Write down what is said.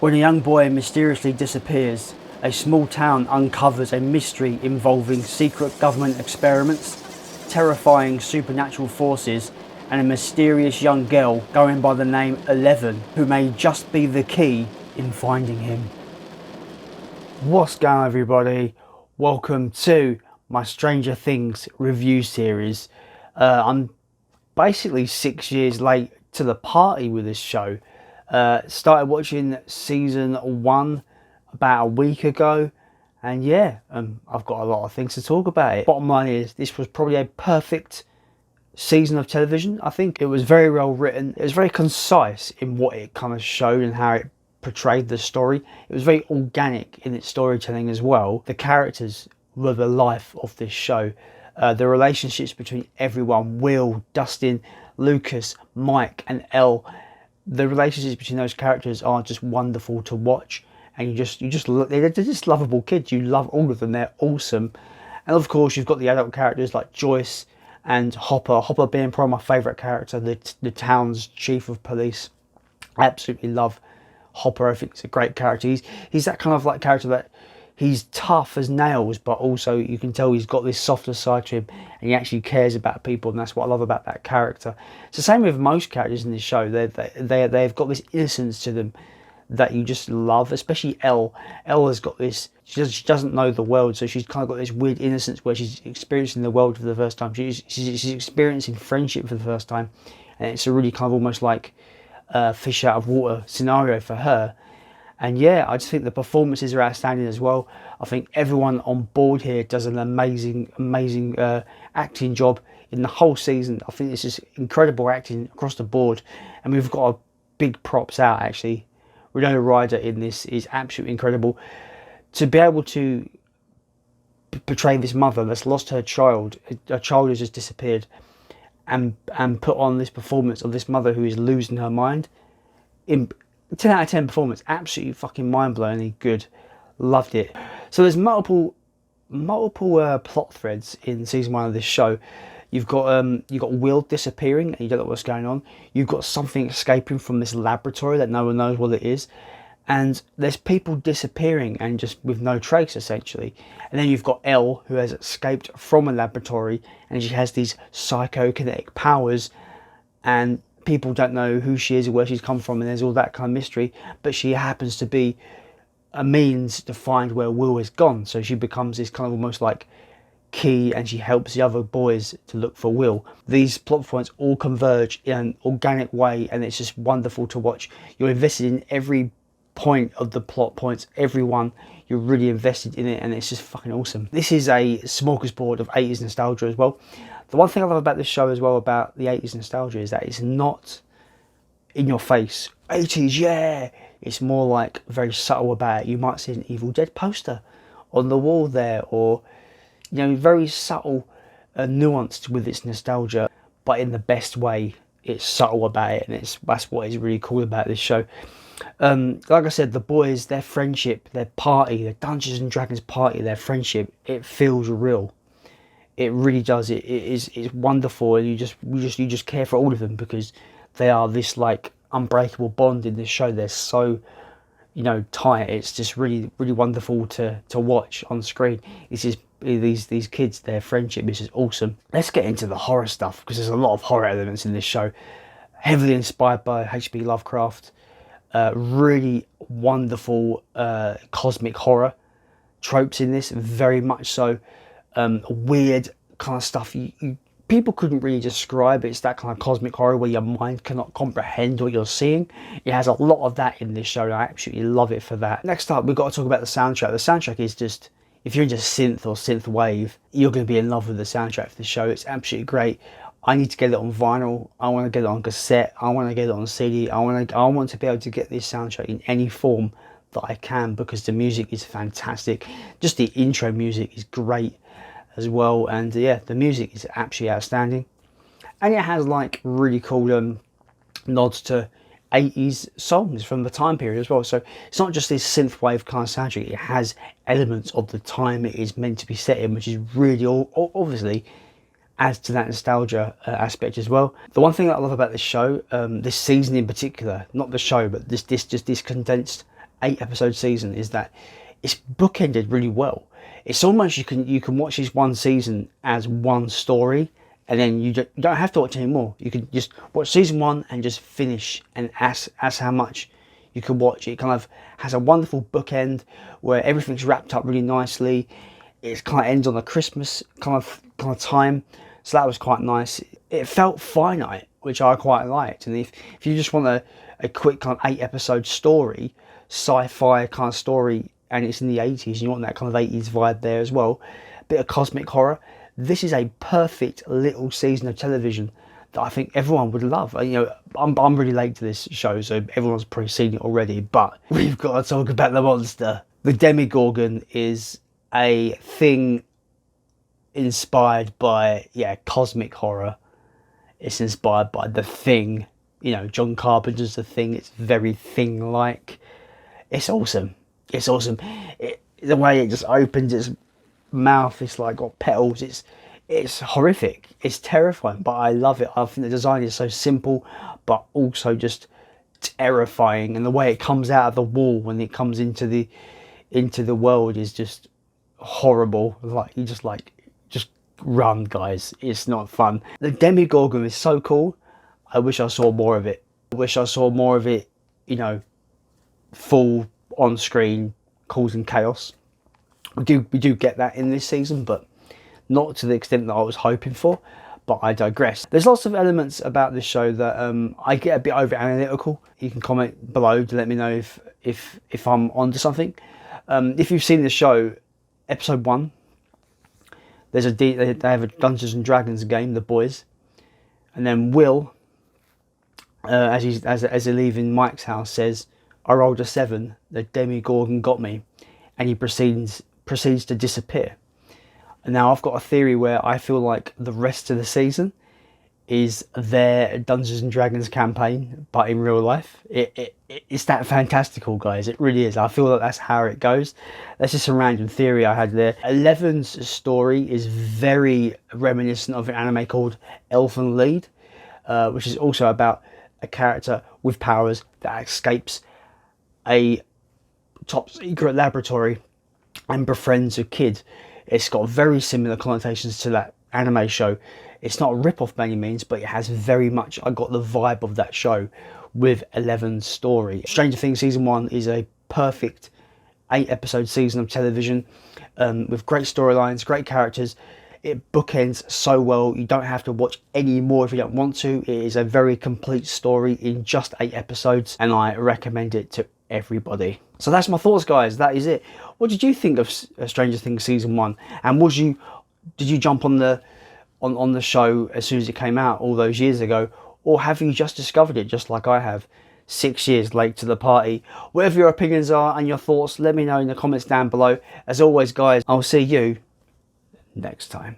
When a young boy mysteriously disappears, a small town uncovers a mystery involving secret government experiments, terrifying supernatural forces, and a mysterious young girl going by the name 11, who may just be the key in finding him. What's going on, everybody? Welcome to my Stranger Things review series. I'm basically 6 years late to the party with this show. Started watching season 1 about a week ago, and yeah, I've got a lot of things to talk about it. Bottom line is, this was probably a perfect season of television. I think it was very well written. It was very concise in what it kind of showed and how it portrayed the story. It was very organic in its storytelling as well. The characters were the life of this show. The relationships between everyone, Will, Dustin, Lucas, Mike and Elle, the relationships between those characters are just wonderful to watch, and they're just lovable kids. You love all of them. They're awesome. And of course you've got the adult characters like Joyce and Hopper being probably my favourite character, the town's chief of police. I absolutely love Hopper. I think he's a great character. He's that kind of like character that he's tough as nails, but also you can tell he's got this softer side to him, and he actually cares about people, and that's what I love about that character. It's the same with most characters in this show. They've got this innocence to them that you just love, especially Elle. Elle has got this, she doesn't know the world, so she's kind of got this weird innocence where she's experiencing the world for the first time. She's experiencing friendship for the first time, and it's a really kind of almost like fish out of water scenario for her. And yeah, I just think the performances are outstanding as well. I think everyone on board here does an amazing acting job in the whole season. I think it's just incredible acting across the board. And we've got a big props out, actually. Winona Ryder in this is absolutely incredible. To be able to portray this mother that's lost her child has just disappeared, and put on this performance of this mother who is losing her mind. 10 out of 10 performance, absolutely fucking mind-blowingly good. Loved it. So there's multiple plot threads in season 1 of this show. You've got Will disappearing and you don't know what's going on. You've got something escaping from this laboratory that no one knows what it is, and there's people disappearing and just with no trace, essentially. And then you've got Elle, who has escaped from a laboratory, and she has these psychokinetic powers, and people don't know who she is or where she's come from, and there's all that kind of mystery, but she happens to be a means to find where Will is gone. So she becomes this kind of almost like key, and she helps the other boys to look for Will. These plot points all converge in an organic way, and it's just wonderful to watch. You're invested in every point of the plot points, everyone. You're really invested in it, and it's just fucking awesome. This is a smorgasbord of 80s nostalgia as well. The one thing I love about this show as well, about the 80s nostalgia, is that it's not in your face. 80s, yeah! It's more like very subtle about it. You might see an Evil Dead poster on the wall there, or, you know, very subtle, nuanced with its nostalgia, but in the best way. It's subtle about it, and that's what is really cool about this show. Like I said, the boys, their friendship, their party, their Dungeons and Dragons party, their friendship, it feels real. It really does. It's wonderful, and you just care for all of them because they are this like unbreakable bond in this show. They're so, you know, tight. It's just really wonderful to watch on screen. It's just these kids, their friendship is just awesome. Let's get into the horror stuff, because there's a lot of horror elements in this show, heavily inspired by H.P. Lovecraft. Really wonderful cosmic horror tropes in this, very much so. Weird kind of stuff people couldn't really describe. It's that kind of cosmic horror where your mind cannot comprehend what you're seeing. It has a lot of that in this show, and I absolutely love it for that. Next up, we've got to talk about the soundtrack. The soundtrack is just, if you're into synth or synth wave, you're going to be in love with the soundtrack for the show. It's absolutely great. I need to get it on vinyl. I want to get it on cassette. I want to get it on CD. I want to be able to get this soundtrack in any form that I can, because the music is fantastic. Just the intro music is great as well, and yeah, the music is absolutely outstanding, and it has like really cool nods to 80s songs from the time period as well. So it's not just this synthwave kind of soundtrack, it has elements of the time it is meant to be set in, which is really obviously adds to that nostalgia aspect as well. The one thing that I love about this show, this season in particular, not the show, but this condensed 8-episode season is that it's bookended really well. It's almost you can watch this one season as one story, and then you don't have to watch anymore. You can just watch season 1 and just finish, and as how much you can watch. It kind of has a wonderful bookend where everything's wrapped up really nicely. It kind of ends on a Christmas kind of time, so that was quite nice. It felt finite, which I quite liked. And if you just want a quick kind of 8-episode story, sci-fi kind of story, and it's in the 80s, and you want that kind of 80s vibe there as well, a bit of cosmic horror, this is a perfect little season of television that I think everyone would love. You know, I'm really late to this show, so everyone's probably seen it already, but we've got to talk about the monster. The Demogorgon is a thing inspired by, cosmic horror. It's inspired by The Thing. You know, John Carpenter's The Thing. It's very Thing-like. It's awesome. It's awesome. The way it just opens its mouth, it's like got petals. It's horrific. It's terrifying, but I love it. I think the design is so simple, but also just terrifying. And the way it comes out of the wall when it comes into the world is just horrible. Like you just run, guys. It's not fun. The Demogorgon is so cool. I wish I saw more of it. I wish I saw more of it, you know, full on screen causing chaos. We do get that in this season, but not to the extent that I was hoping for. But I digress. There's lots of elements about this show that I get a bit over analytical. You can comment below to let me know if I'm onto something. If you've seen the show, episode 1, they have a Dungeons and Dragons game, the boys, and then Will, as they're leaving Mike's house, says, "I rolled a 7. The Demogorgon got me," and he proceeds to disappear. And now I've got a theory where I feel like the rest of the season is their Dungeons and Dragons campaign, but in real life. It's that fantastical, guys. It really is. I feel like that's how it goes. That's just a random theory I had there. 11's story is very reminiscent of an anime called Elfen Lied, which is also about a character with powers that escapes a top secret laboratory and befriends a kid. It's got very similar connotations to that anime show. It's not a rip-off by any means, but it has very much, I got the vibe of that show with 11's story. Stranger Things Season 1 is a perfect 8-episode season of television with great storylines, great characters. It bookends so well. You don't have to watch any more if you don't want to. It is a very complete story in just 8 episodes, and I recommend it to everybody. So that's my thoughts, guys. That is it. What did you think of Stranger Things Season 1? And did you jump on the show as soon as it came out all those years ago, or have you just discovered it just like I have 6 years late to the party? Whatever your opinions are and your thoughts, let me know in the comments down below. As always, guys, I'll see you next time.